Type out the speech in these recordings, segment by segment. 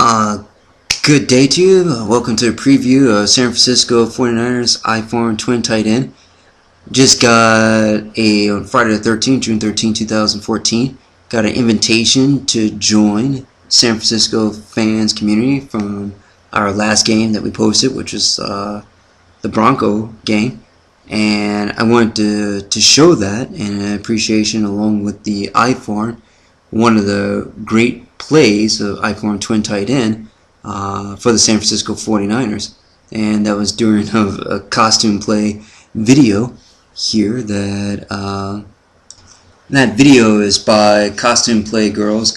Uh, Good day to you. Welcome to a preview of San Francisco 49ers iPhone twin tight end. Just got on Friday the 13th, June 13, 2014, got an invitation to join San Francisco fans community from our last game that we posted, which was the Bronco game. And I wanted to show that in appreciation along with the iPhone, one of the great plays of iPhone twin tight end for the San Francisco 49ers. And that was during a costume play video here. That video is by Cosplay Girls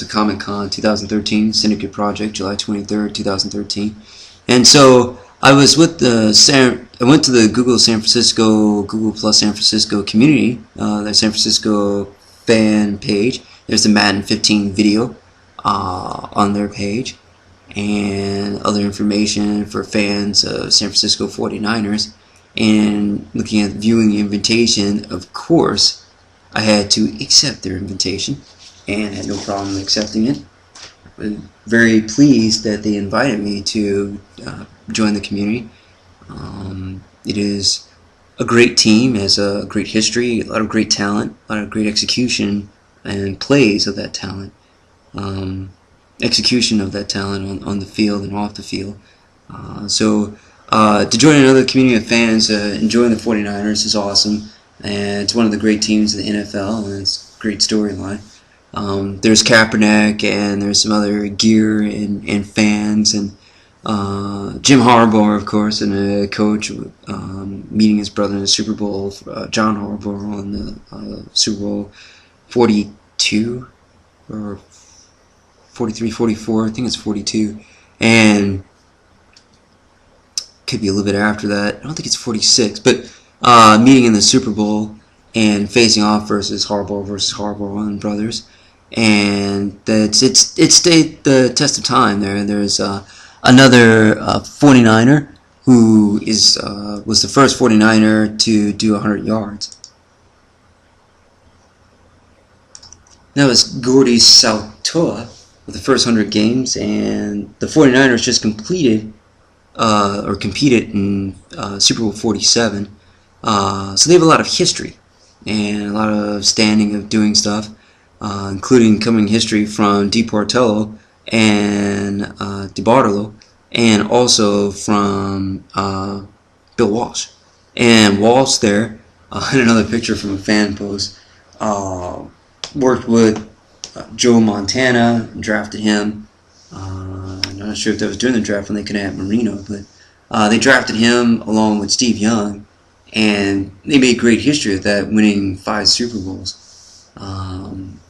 at Comic Con 2013, Syndicate Project, July 23rd, 2013. And so I was with I went to the Google Plus San Francisco community, the San Francisco fan page. There's the Madden 15 video on their page, and other information for fans of San Francisco 49ers. And looking at viewing the invitation, of course, I had to accept their invitation and had no problem accepting it. I was very pleased that they invited me to join the community. It is a great team, has a great history, a lot of great talent, a lot of great execution and plays of that talent. Execution of that talent on the field and off the field. So to join another community of fans enjoying the 49ers is awesome, and it's one of the great teams in the NFL, and it's a great storyline. There's Kaepernick, and there's some other gear and fans, and Jim Harbaugh, of course, and a coach meeting his brother in the Super Bowl, John Harbaugh, in the Super Bowl 42 or 43, 44, I think it's 42, and could be a little bit after that. I don't think it's 46, but meeting in the Super Bowl and facing off versus Harbaugh and brothers, and it stayed the test of time. There's another 49er who was the first 49er to do 100 yards. That was Gordy Saltoa with the first 100 games, and the 49ers just competed in Super Bowl 47. So they have a lot of history and a lot of standing of doing stuff, including coming history from Bartolo and Bartolo, and also from Bill Walsh. And Walsh there, in another picture from a fan post, worked with Joe Montana, drafted him. I'm not sure if that was during the draft when they could have Marino, but they drafted him along with Steve Young, and they made great history of that, winning 5 Super Bowls.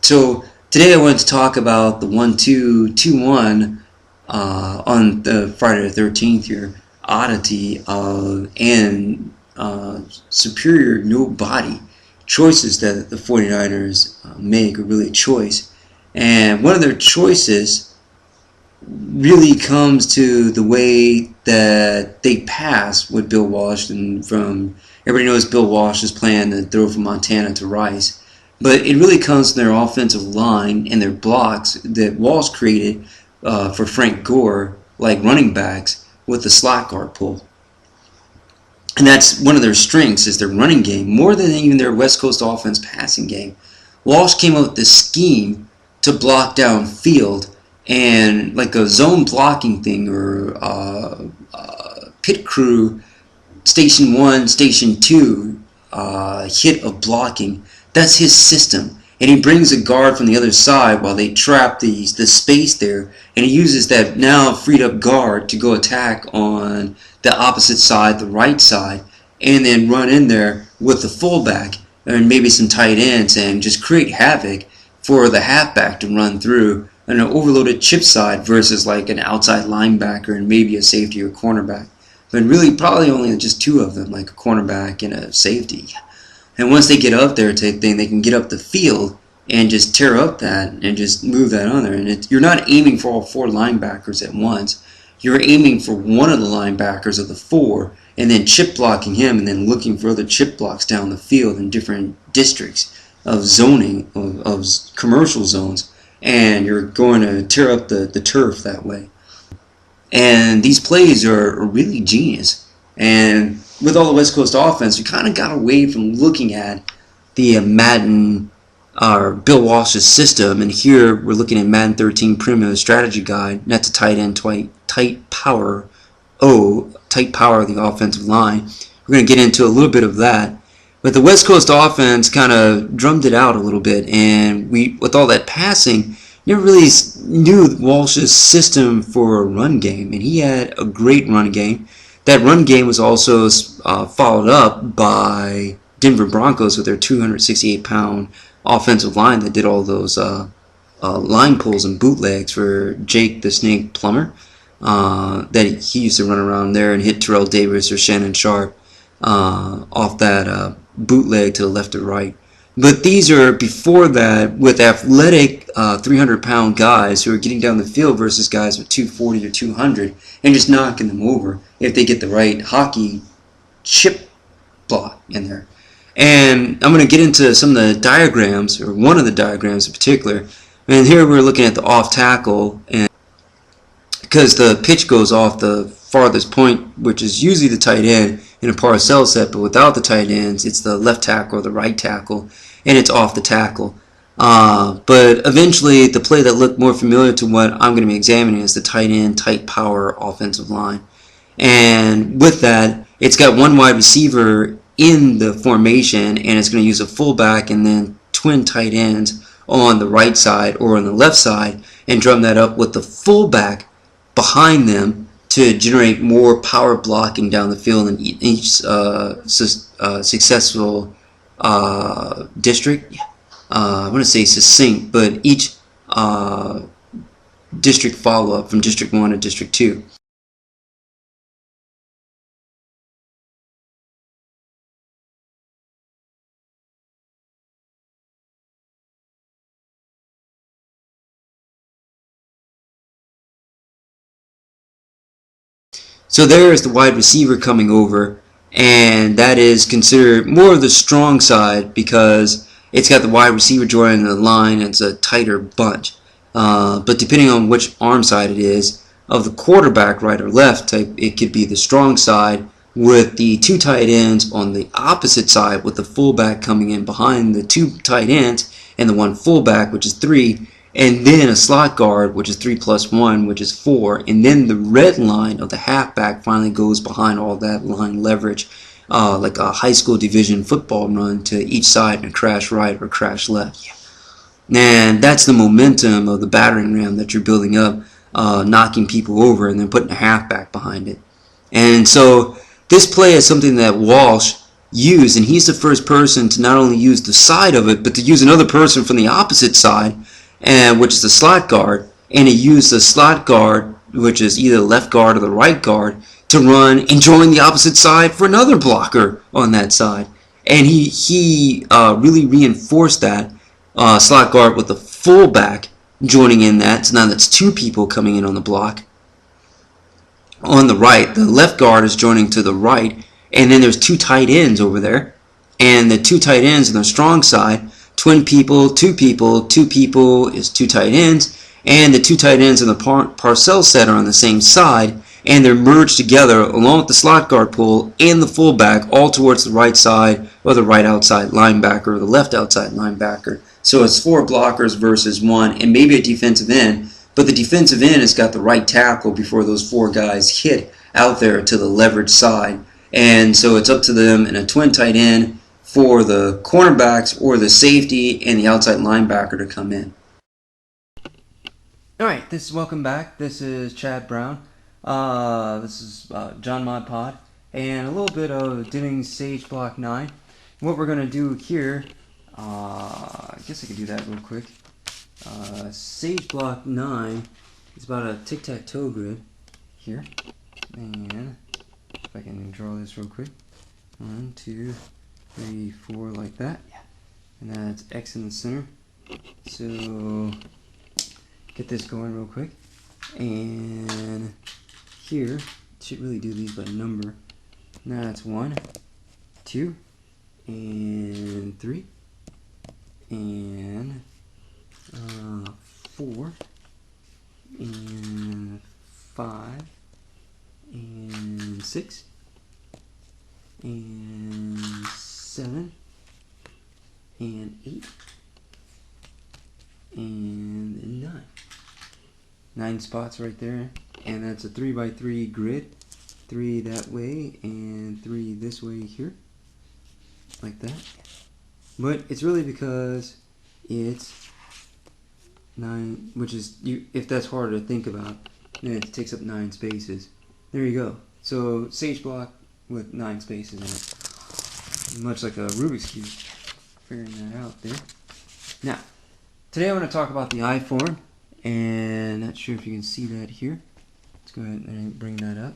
So today I wanted to talk about the 1-2-2-1 on the Friday the 13th here, oddity and superior no body choices that the 49ers make are really a choice. And one of their choices really comes to the way that they pass with Bill Walsh. And everybody knows Bill Walsh's plan to throw from Montana to Rice, but it really comes from their offensive line and their blocks that Walsh created for Frank Gore, like running backs, with the slot guard pull. And that's one of their strengths, is their running game, more than even their West Coast offense passing game. Walsh came up with this scheme to block downfield, and like a zone blocking thing, or pit crew, station 1, station 2 hit of blocking. That's his system. And he brings a guard from the other side while they trap the space there, and he uses that now freed up guard to go attack on the opposite side, the right side, and then run in there with the fullback and maybe some tight ends and just create havoc for the halfback to run through on an overloaded chip side versus like an outside linebacker and maybe a safety or cornerback. But really probably only just 2 of them, like a cornerback and a safety. And once they get up there, they can get up the field and just tear up that and just move that on there. And you're not aiming for all 4 linebackers at once. You're aiming for one of the linebackers of the 4, and then chip blocking him, and then looking for other chip blocks down the field in different districts of zoning, of commercial zones. and you're going to tear up the turf that way. And these plays are really genius. And with all the West Coast offense, we kind of got away from looking at the Madden or Bill Walsh's system. And here we're looking at Madden 13 Primo Strategy Guide. And that's a tight end, tight power of the offensive line. We're going to get into a little bit of that. But the West Coast offense kind of drummed it out a little bit. And with all that passing, never really knew Walsh's system for a run game, and he had a great run game. That run game was also followed up by Denver Broncos with their 268-pound offensive line that did all those line pulls and bootlegs for Jake the Snake Plummer. That he used to run around there and hit Terrell Davis or Shannon Sharp off that bootleg to the left or right. But these are before that with athletic 300-pound guys who are getting down the field versus guys with 240 or 200 and just knocking them over if they get the right hockey chip block in there. And I'm going to get into some of the diagrams, or one of the diagrams in particular. And here we're looking at the off tackle, and because the pitch goes off the farthest point, which is usually the tight end in a parcel set, but without the tight ends, it's the left tackle or the right tackle, and it's off the tackle. But eventually, the play that looked more familiar to what I'm going to be examining is the tight end, tight power offensive line. And with that, it's got one wide receiver in the formation, and it's going to use a fullback and then twin tight ends on the right side or on the left side, and drum that up with the fullback behind them to generate more power blocking down the field in each successful district. I want to say succinct, but each district follow-up from District 1 to District 2. So there is the wide receiver coming over, and that is considered more of the strong side because it's got the wide receiver joining the line. It's a tighter bunch. But depending on which arm side it is, of the quarterback, right or left, it could be the strong side with the two tight ends on the opposite side with the fullback coming in behind the two tight ends and the one fullback, which is 3, and then a slot guard, which is 3 plus 1, which is 4, and then the red line of the halfback finally goes behind all that line leverage, like a high school division football run to each side and a crash right or crash left. And that's the momentum of the battering ram that you're building up, knocking people over and then putting a halfback behind it. And so this play is something that Walsh used, and he's the first person to not only use the side of it, but to use another person from the opposite side, which is the slot guard, and he used the slot guard, which is either the left guard or the right guard, to run and join the opposite side for another blocker on that side. And he really reinforced that slot guard with the fullback joining in that. So now that's 2 people coming in on the block. On the right, the left guard is joining to the right, and then there's 2 tight ends over there. And the 2 tight ends on the strong side, twin people, 2 people, 2 people is 2 tight ends, and the 2 tight ends in the parcel set are on the same side, and they're merged together along with the slot guard pull and the fullback all towards the right side or the right outside linebacker or the left outside linebacker. So it's 4 blockers versus 1 and maybe a defensive end, but the defensive end has got the right tackle before those 4 guys hit out there to the leverage side. And so it's up to them in a twin tight end for the cornerbacks or the safety and the outside linebacker to come in. Alright, welcome back. This is Chad Brown. This is John Mod Pod, and a little bit of doing Sage Block 9. What we're going to do here, I guess I could do that real quick. Sage Block 9 is about a tic-tac-toe grid here, and if I can draw this real quick. 1, 2, 3, 4, like that. Yeah. And that's X in the center. So get this going real quick. And here, should really do these by number. Now that's 1, 2, and 3, and 6 and 7 and 8 and then 9. 9 spots right there, and that's a 3x3 grid. 3 that way and 3 this way here, like that. But it's really because it's 9, which is, if that's harder to think about, then it takes up 9 spaces. There you go. So sage block with 9 spaces in it, much like a Rubik's Cube. Figuring that out there. Now, today I want to talk about the I form, and not sure if you can see that here. Let's go ahead and bring that up.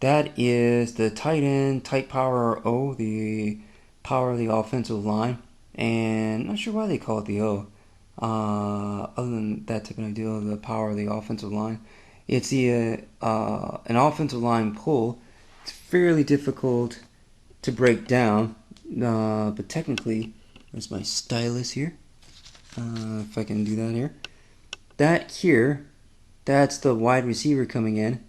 That is the tight end, tight power O, the power of the offensive line, and I'm not sure why they call it the O. Other than that type of deal, the power of the offensive line. It's the an offensive line pull. It's fairly difficult to break down, but technically, there's my stylus here. If I can do that here. That here, that's the wide receiver coming in.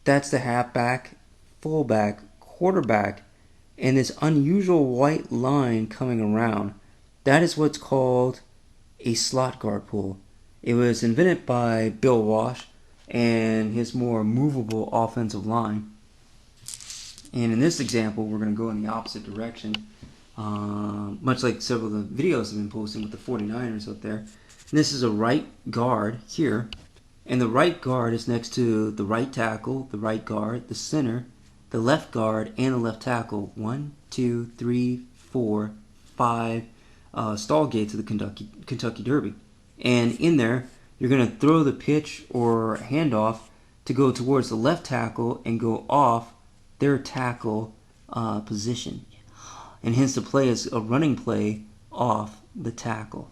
That's the halfback, fullback, quarterback, and this unusual white line coming around. That is what's called a slot guard pull. It was invented by Bill Walsh and his more movable offensive line. And in this example, we're going to go in the opposite direction, much like several of the videos I've been posting with the 49ers up there. And this is a right guard here, and the right guard is next to the right tackle, the right guard, the center, the left guard, and the left tackle. 1, 2, 3, 4, 5 stall gates of the Kentucky Derby. And in there, you're going to throw the pitch or handoff to go towards the left tackle and go off their tackle position. And hence the play is a running play off the tackle.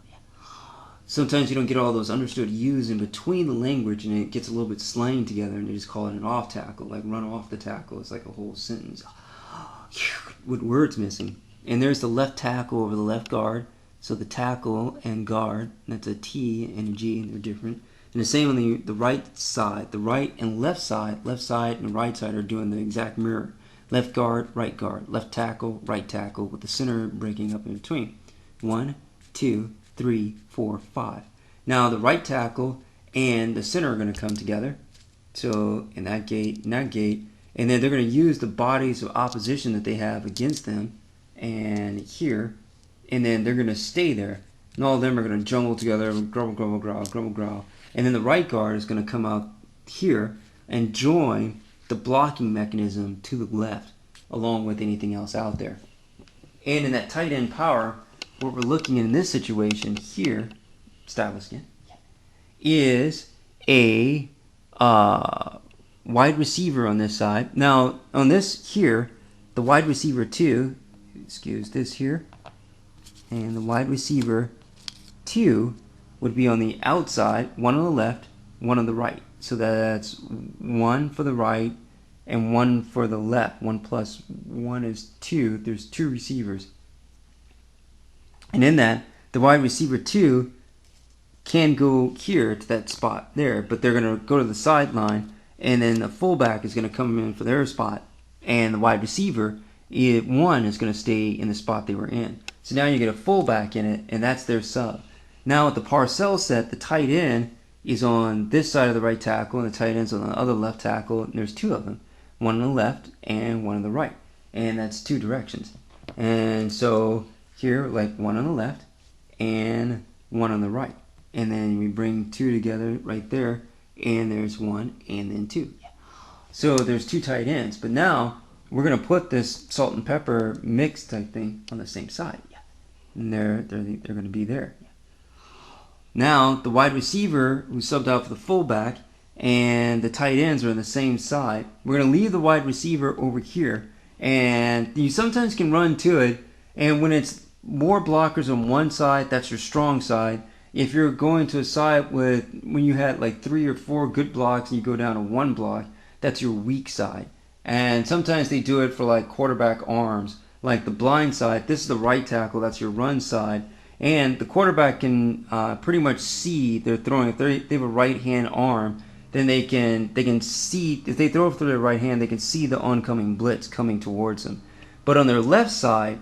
Sometimes you don't get all those understood U's in between the language, and it gets a little bit slang together, and they just call it an off tackle, like run off the tackle. It's like a whole sentence with words missing. And there's the left tackle over the left guard. So the tackle and guard, that's a T and a G, and they're different. And the same on the right side. The right and left side and right side are doing the exact mirror. Left guard, left tackle, right tackle, with the center breaking up in between. 1, 2, 3, 4, 5. Now the right tackle and the center are going to come together. So in that gate, and then they're going to use the bodies of opposition that they have against them, and here, and then they're going to stay there. And all of them are going to jumble together, growl. And then the right guard is going to come out here and join the blocking mechanism to the left, along with anything else out there. And in that tight end power, what we're looking at in this situation here, stylus again, is a wide receiver on this side. Now, on this here, the wide receiver 2, excuse this here, and the wide receiver 2 would be on the outside, 1 on the left, 1 on the right. So that's 1 for the right and 1 for the left. 1 plus 1 is 2. There's 2 receivers. And in that, the wide receiver 2 can go here to that spot there, but they're going to go to the sideline, and then the fullback is going to come in for their spot, and the wide receiver 1 is going to stay in the spot they were in. So now you get a fullback in it, and that's their sub. Now with the Parcell set, the tight end is on this side of the right tackle, and the tight end's on the other left tackle, and there's 2 of them. 1 on the left and 1 on the right. And that's 2 directions. And so here, like 1 on the left and 1 on the right. And then we bring 2 together right there, and there's 1 and then 2. So there's 2 tight ends. But now we're going to put this salt and pepper mix type thing on the same side. And they're going to be there. Now, the wide receiver who subbed out for the fullback and the tight ends are on the same side. We're going to leave the wide receiver over here. And you sometimes can run to it. And when it's more blockers on one side, that's your strong side. If you're going to a side when you had like 3 or 4 good blocks and you go down to 1 block, that's your weak side. And sometimes they do it for like quarterback arms. Like the blind side, this is the right tackle, that's your run side. And the quarterback can pretty much see they're throwing. If they have a right hand arm, then they can see, if they throw it through their right hand, they can see the oncoming blitz coming towards them. But on their left side,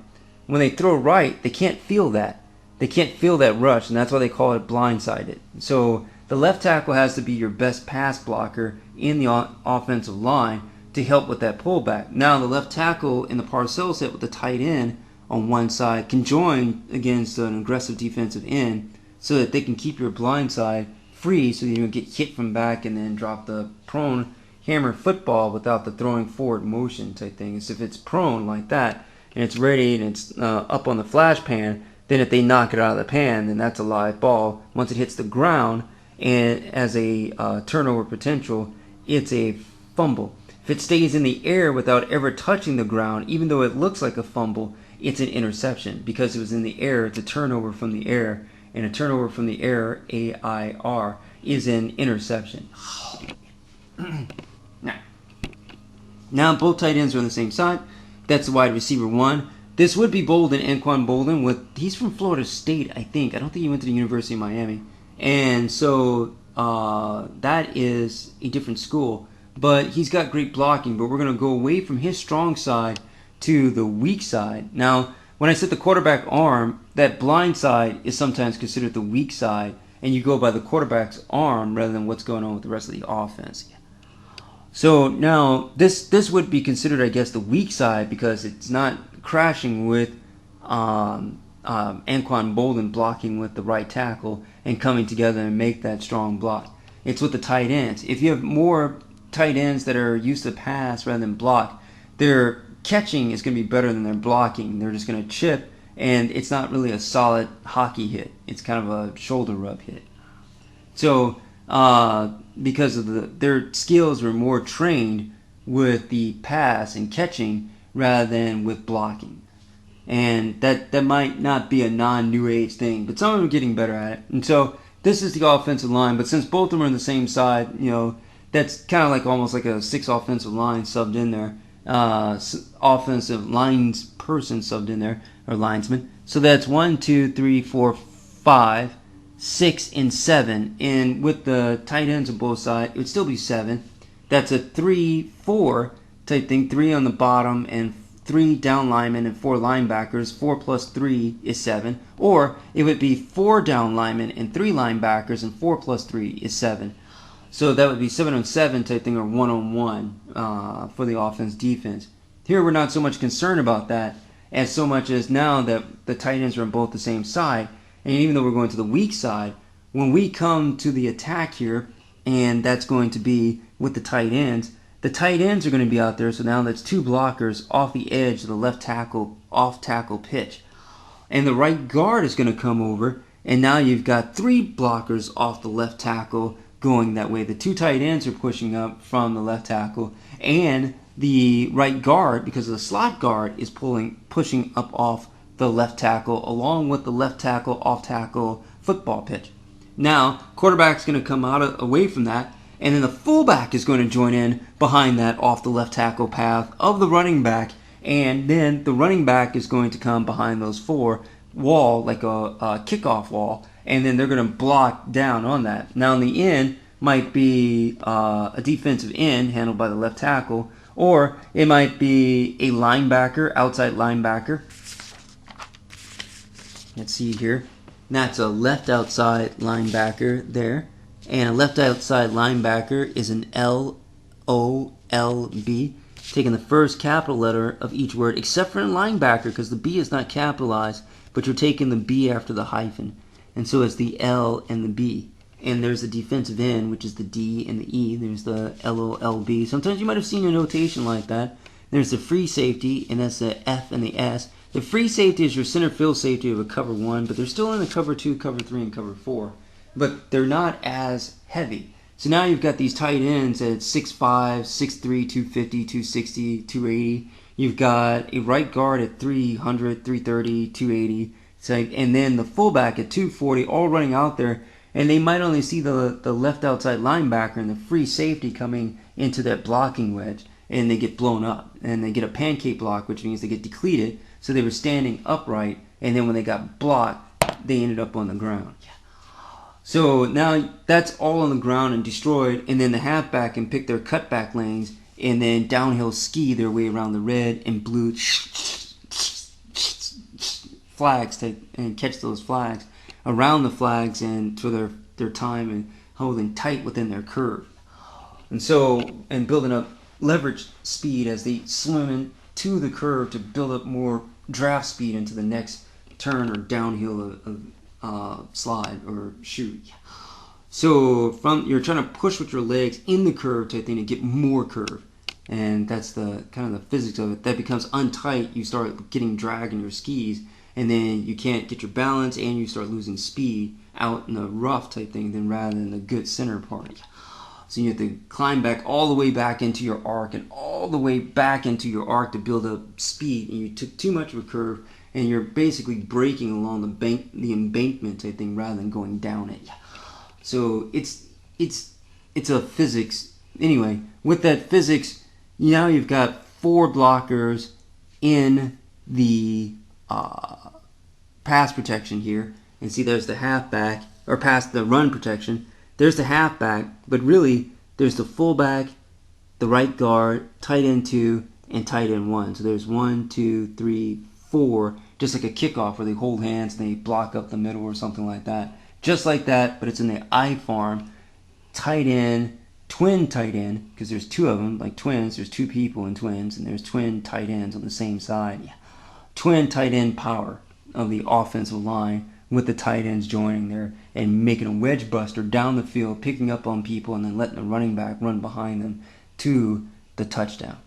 when they throw right, they can't feel that. They can't feel that rush, and that's why they call it blindsided. So the left tackle has to be your best pass blocker in the offensive line to help with that pullback. Now the left tackle in the Parcells set with the tight end on one side can join against an aggressive defensive end so that they can keep your blind side free so you don't get hit from back and then drop the prone hammer football without the throwing forward motion type thing. It's if it's prone like that and it's ready and it's up on the flash pan, then if they knock it out of the pan, then that's a live ball. Once it hits the ground and as a turnover potential, it's a fumble. If it stays in the air without ever touching the ground, even though it looks like a fumble, it's an interception because it was in the air. It's a turnover from the air, and a turnover from the air, AIR, is an interception. Now both tight ends are on the same side. That's the wide receiver one. This would be Bolden, Anquan Bolden. He's from Florida State, I think. I don't think he went to the University of Miami. And so that is a different school. But he's got great blocking. But we're going to go away from his strong side to the weak side. Now, when I said the quarterback arm, that blind side is sometimes considered the weak side. And you go by the quarterback's arm rather than what's going on with the rest of the offense. So now this would be considered, I guess, the weak side because it's not crashing with Anquan Bolden blocking with the right tackle and coming together and make that strong block. It's with the tight ends. If you have more tight ends that are used to pass rather than block, their catching is going to be better than their blocking. They're just going to chip, and it's not really a solid hockey hit. It's kind of a shoulder rub hit. So because of their skills were more trained with the pass and catching rather than with blocking. And that might not be a non-new age thing, but some of them are getting better at it. And so this is the offensive line, but since both of them are on the same side, that's kind of like almost like a 6 offensive line subbed in there. Offensive lines person subbed in there, or linesman. So that's 1, 2, 3, 4, 5, 6, and 7. And with the tight ends on both sides, it would still be 7. That's a 3-4 type thing. 3 on the bottom and 3 down linemen and 4 linebackers. 4 plus 3 is 7. Or it would be 4 down linemen and 3 linebackers, and 4 plus 3 is 7. So that would be 7-on-7 type thing, or 1-on-1 for the offense-defense. Here we're not so much concerned about that as so much as now that the tight ends are on both the same side, and even though we're going to the weak side, when we come to the attack here, and that's going to be with the tight ends are going to be out there, so now that's 2 blockers off the edge of the left tackle, off-tackle pitch. And the right guard is going to come over, and now you've got 3 blockers off the left tackle going that way. The 2 tight ends are pushing up from the left tackle, and the right guard, because of the slot guard, is pushing up off the left tackle, along with the left tackle, off-tackle football pitch. Now, quarterback's going to come away from that, and then the fullback is going to join in behind that off the left tackle path of the running back, and then the running back is going to come behind those 4 wall, like a kickoff wall, and then they're going to block down on that. Now, in the end might be a defensive end handled by the left tackle, or it might be a linebacker, outside linebacker. Let's see here. That's a left outside linebacker there. And a left outside linebacker is an LOLB, taking the first capital letter of each word, except for a linebacker, because the B is not capitalized, but you're taking the B after the hyphen. And so it's the L and the B. And there's the defensive end, which is the D and the E. There's the LOLB. Sometimes you might have seen a notation like that. There's the free safety, and that's the F and the S. The free safety is your center field safety of a cover 1, but they're still in the cover 2, cover 3, and cover 4. But they're not as heavy. So now you've got these tight ends at 6'5", 6'3", 250, 260, 280. You've got a right guard at 300, 330, 280. And then the fullback at 240, all running out there. And they might only see the left outside linebacker and the free safety coming into that blocking wedge. And they get blown up. And they get a pancake block, which means they get depleted. So they were standing upright. And then when they got blocked, they ended up on the ground. So now that's all on the ground and destroyed, and then the halfback can pick their cutback lanes and then downhill ski their way around the red and blue flags and catch those flags around the flags and for their time and holding tight within their curve. And so, and building up leverage speed as they swim into the curve to build up more draft speed into the next turn or downhill slide or shoot. So you're trying to push with your legs in the curve type thing to get more curve, and that's the kind of the physics of it. That becomes untight. You start getting drag in your skis, and then you can't get your balance, and you start losing speed out in the rough type thing, then rather than the good center part. So you have to climb back all the way back into your arc and all the way back into your arc to build up speed, and you took too much of a curve, and you're basically braking along the embankment type thing rather than going down it. So it's a physics. Anyway, with that physics, now you've got 4 blockers in the pass protection here, and see there's the halfback, or past the run protection. There's the halfback, but really there's the fullback, the right guard, tight end 2, and tight end 1. So there's 1, 2, 3, 4, just like a kickoff where they hold hands and they block up the middle or something like that. Just like that, but it's in the I form, tight end, twin tight end, because there's 2 of them, like twins. There's 2 people in twins, and there's twin tight ends on the same side. Twin tight end power of the offensive line, with the tight ends joining there and making a wedge buster down the field, picking up on people, and then letting the running back run behind them to the touchdown.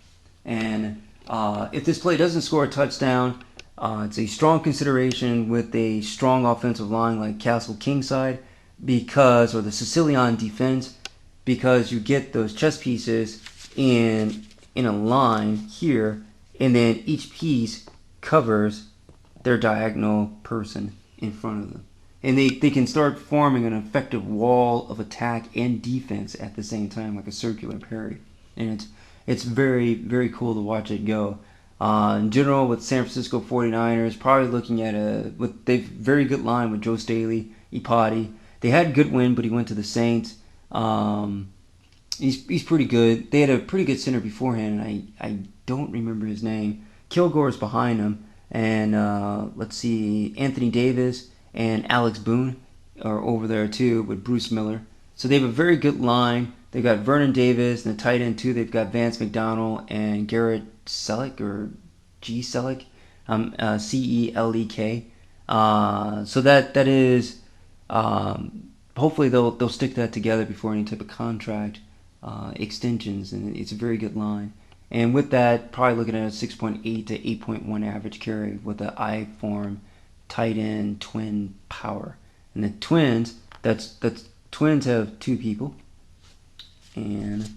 And if this play doesn't score a touchdown, it's a strong consideration with a strong offensive line like Castle Kingside, or the Sicilian defense, because you get those chess pieces in a line here, and then each piece covers their diagonal person in front of them. And they can start forming an effective wall of attack and defense at the same time, like a circular parry. And it's very, very cool to watch it go. In general, with San Francisco 49ers, probably looking at they've very good line with Joe Staley, Ipati. They had Goodwin, but he went to the Saints. He's pretty good. They had a pretty good center beforehand, and I don't remember his name. Kilgore's behind him. And let's see, Anthony Davis and Alex Boone are over there too with Bruce Miller. So they have a very good line. They've got Vernon Davis, and the tight end too. They've got Vance McDonald and Garrett Selleck, or G Selleck, Celek. So that is hopefully they'll stick that together before any type of contract extensions, and it's a very good line. And with that, probably looking at a 6.8 to 8.1 average carry with the I form tight end twin power. And the twins, twins have 2 people. And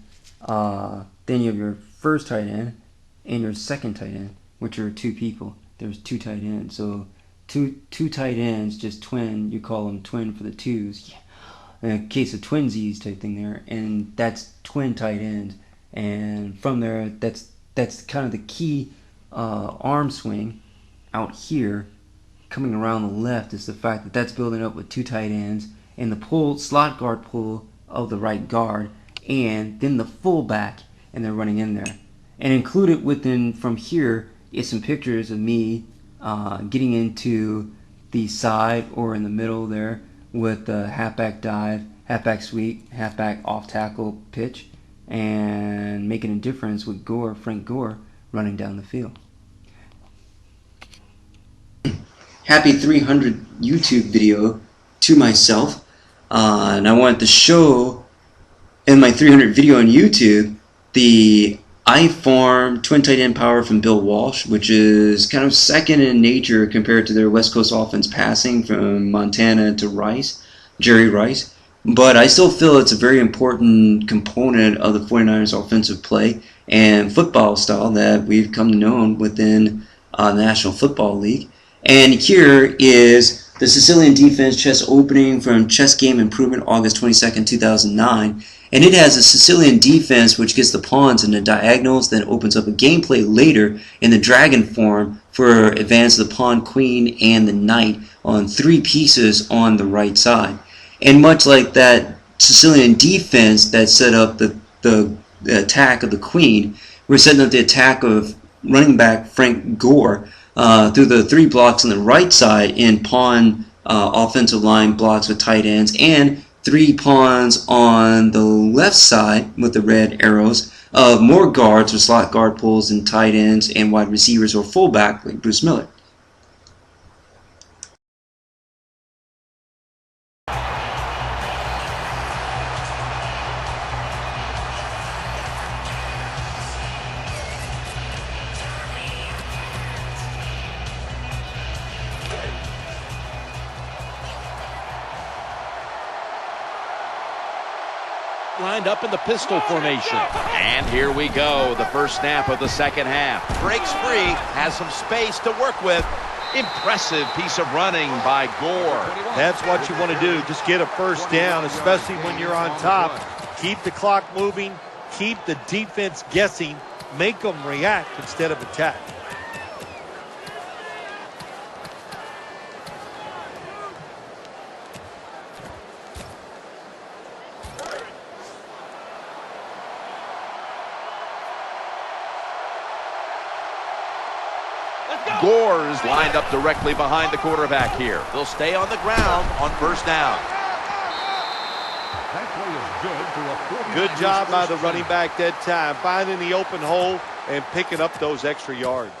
then you have your first tight end and your second tight end, which are 2 people. There's 2 tight ends. So two tight ends, just twin, you call them twin for the 2s. In a case of twinsies type thing there. And that's twin tight ends. And from there, that's kind of the key arm swing out here. Coming around the left is the fact that that's building up with 2 tight ends and the slot guard pull of the right guard, and then the fullback, and they're running in there. And included within from here is some pictures of me getting into the side or in the middle there with the halfback dive, halfback sweep, halfback off tackle pitch, and making a difference with Frank Gore, running down the field. Happy 300 YouTube video to myself, and I wanted to show in my 300 video on YouTube the I-form twin tight end power from Bill Walsh, which is kind of second in nature compared to their West Coast offense passing from Montana to Jerry Rice. But I still feel it's a very important component of the 49ers offensive play and football style that we've come to know within the National Football League. And here is the Sicilian defense chess opening from Chess Game Improvement, August 22nd, 2009. And it has a Sicilian defense which gets the pawns in the diagonals, then opens up a gameplay later in the dragon form for advance of the pawn, queen, and the knight on 3 pieces on the right side. And much like that Sicilian defense that set up the attack of the Queen, we're setting up the attack of running back Frank Gore through the 3 blocks on the right side in pawn offensive line blocks with tight ends, and 3 pawns on the left side with the red arrows of more guards with slot guard pulls and tight ends and wide receivers or fullback like Bruce Miller. Lined up in the pistol formation. And here we go. The first snap of the second half. Breaks free. Has some space to work with. Impressive piece of running by Gore. That's what you want to do. Just get a first down, especially when you're on top. Keep the clock moving. Keep the defense guessing. Make them react instead of attack. Gore is lined up directly behind the quarterback here. They'll stay on the ground on first down. Good job by the running back that time, finding the open hole and picking up those extra yards.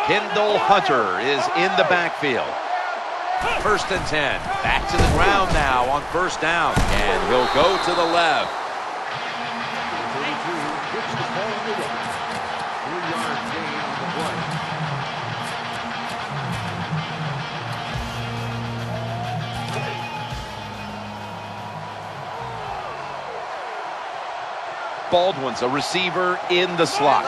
Kendall Hunter is in the backfield. First and 10. Back to the ground now on first down. And he'll go to the left. Baldwin's a receiver in the slot.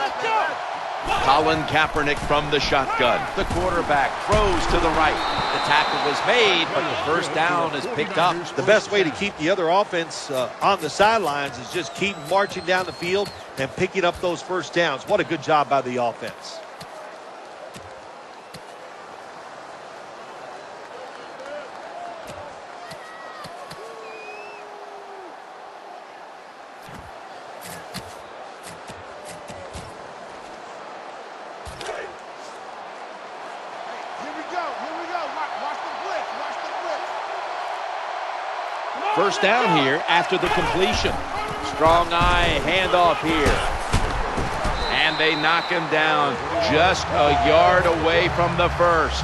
Colin Kaepernick from the shotgun. The quarterback throws to the right. The tackle was made, but the first down is picked up. The best way to keep the other offense on the sidelines is just keep marching down the field and picking up those first downs. What a good job by the offense. First down here after the completion. Strong eye handoff here. And they knock him down just a yard away from the first.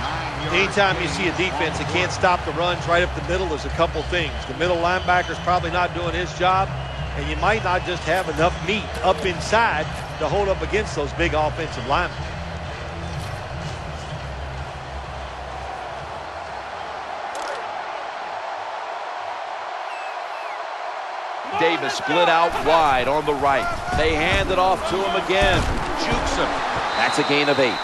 Anytime you see a defense that can't stop the runs right up the middle, there's a couple things. The middle linebacker's probably not doing his job, and you might not just have enough meat up inside to hold up against those big offensive linemen. Davis split out wide on the right. They hand it off to him again. Jukes him. That's a gain of 8.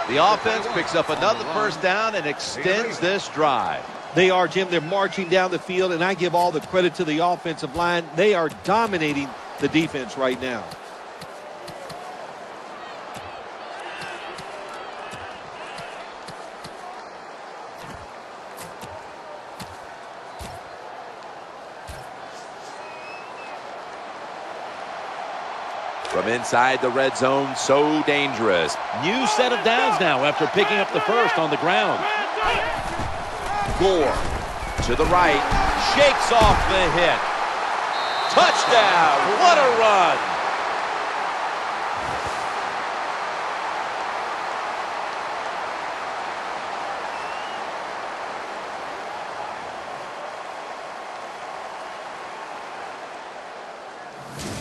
The offense picks up another first down and extends this drive. They are, Jim. They're marching down the field, and I give all the credit to the offensive line. They are dominating the defense right now. From inside the red zone, so dangerous. New set of downs now after picking up the first on the ground. Gore to the right, shakes off the hit. Touchdown, what a run.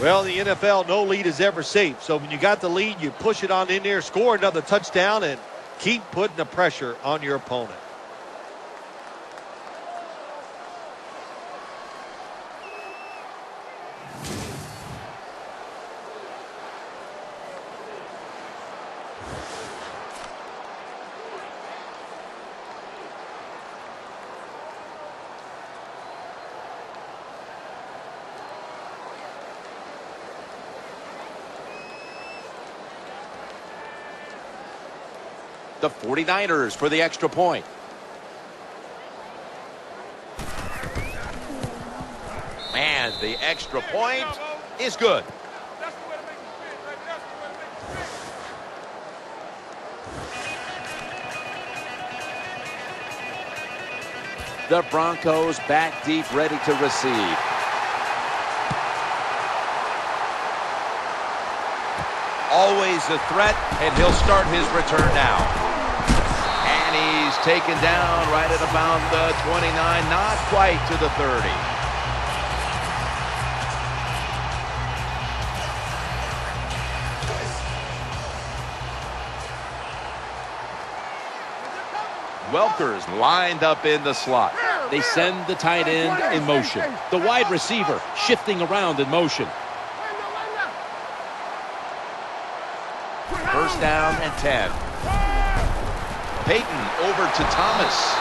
Well, in the NFL, no lead is ever safe. So when you got the lead, you push it on in there, score another touchdown, and keep putting the pressure on your opponent. The 49ers for the extra point. And the extra point is good. The Broncos back deep, ready to receive. Always a threat, and he'll start his return now. And he's taken down right at about the 29, not quite to the 30. Welker's lined up in the slot. They send the tight end in motion. The wide receiver shifting around in motion. First down and 10. Peyton over to Thomas.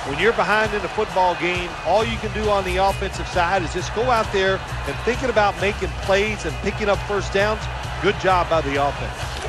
When you're behind in a football game, all you can do on the offensive side is just go out there and thinking about making plays and picking up first downs. Good job by the offense.